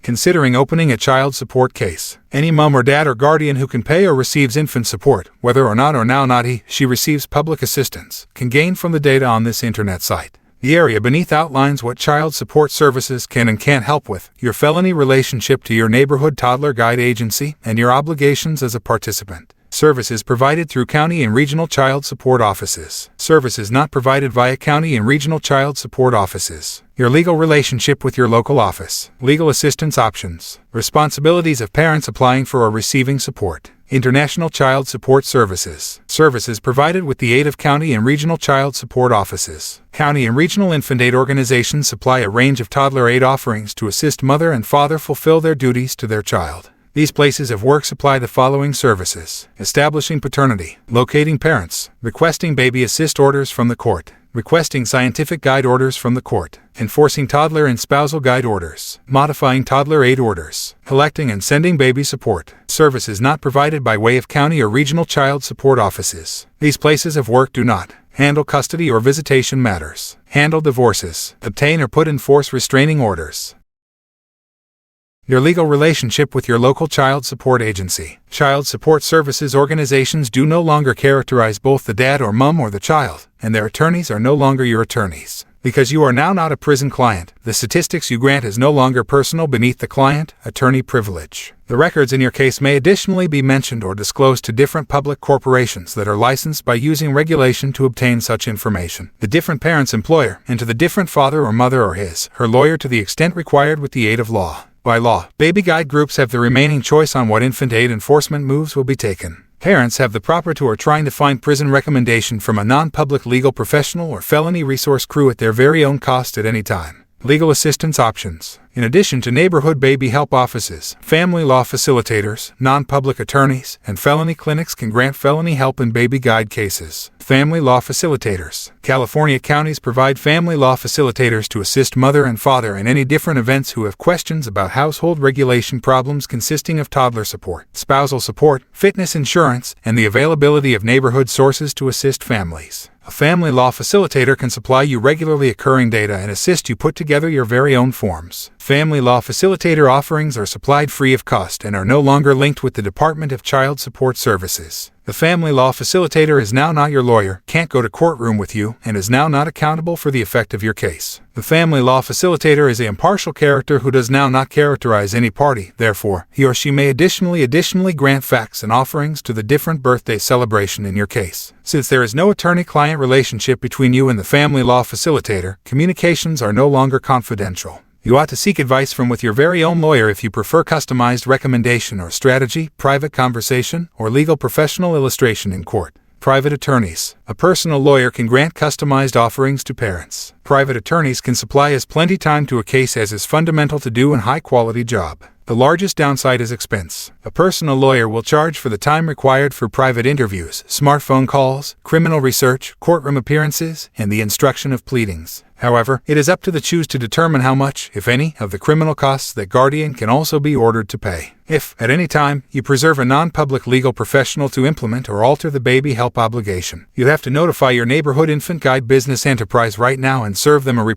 Considering opening a child support case. Any mom or dad or guardian who can pay or receives infant support, whether or now she receives public assistance, can gain from the data on this internet site. The area beneath outlines what child support services can and can't help with, your felony relationship to your neighborhood toddler guide agency, and your obligations as a participant. Services provided through county and regional child support offices. Services not provided via county and regional child support offices. Your legal relationship with your local office. Legal assistance options. Responsibilities of parents applying for or receiving support. International Child Support Services. Services provided with the aid of county and regional child support offices. County and regional infant aid organizations supply a range of toddler aid offerings to assist mother and father fulfill their duties to their child. These places of work supply the following services: establishing paternity, locating parents, requesting baby assist orders from the court, requesting scientific guide orders from the court, enforcing toddler and spousal guide orders, modifying toddler aid orders, collecting and sending baby support. Services not provided by way of county or regional child support offices. These places of work do not handle custody or visitation matters, handle divorces, obtain or put in force restraining orders. Your legal relationship with your local child support agency. Child support services organizations do no longer characterize both the dad or mom or the child, and their attorneys are no longer your attorneys. Because you are now not a prison client, the statistics you grant is no longer personal beneath the client-attorney privilege. The records in your case may additionally be mentioned or disclosed to different public corporations that are licensed by using regulation to obtain such information, the different parent's employer, and to the different father or mother or his/her lawyer to the extent required with the aid of law. By law, baby guide groups have the remaining choice on what infant aid enforcement moves will be taken. Parents have the proper to or trying to find prison recommendation from a non-public legal professional or felony resource crew at their very own cost at any time. Legal assistance options. In addition to neighborhood baby help offices, family law facilitators, non-public attorneys, and felony clinics can grant felony help in baby guide cases. Family law facilitators. California counties provide family law facilitators to assist mother and father in any different events who have questions about household regulation problems consisting of toddler support, spousal support, fitness insurance, and the availability of neighborhood sources to assist families. A family law facilitator can supply you regularly occurring data and assist you put together your very own forms. Family law facilitator offerings are supplied free of cost and are no longer linked with the Department of Child Support Services. The family law facilitator is now not your lawyer, can't go to courtroom with you, and is now not accountable for the effect of your case. The family law facilitator is an impartial character who does now not characterize any party, therefore, he or she may additionally grant facts and offerings to the different birthday celebration in your case. Since there is no attorney-client relationship between you and the family law facilitator, communications are no longer confidential. You ought to seek advice from with your very own lawyer if you prefer customized recommendation or strategy, private conversation, or legal professional illustration in court. Private attorneys. A personal lawyer can grant customized offerings to parents. Private attorneys can supply as plenty time to a case as is fundamental to do a high-quality job. The largest downside is expense. A personal lawyer will charge for the time required for private interviews, smartphone calls, criminal research, courtroom appearances, and the instruction of pleadings. However, it is up to the choose to determine how much, if any, of the criminal costs that guardian can also be ordered to pay. If, at any time, you preserve a non-public legal professional to implement or alter the baby help obligation, you have to notify your neighborhood infant guide business enterprise right now and serve them a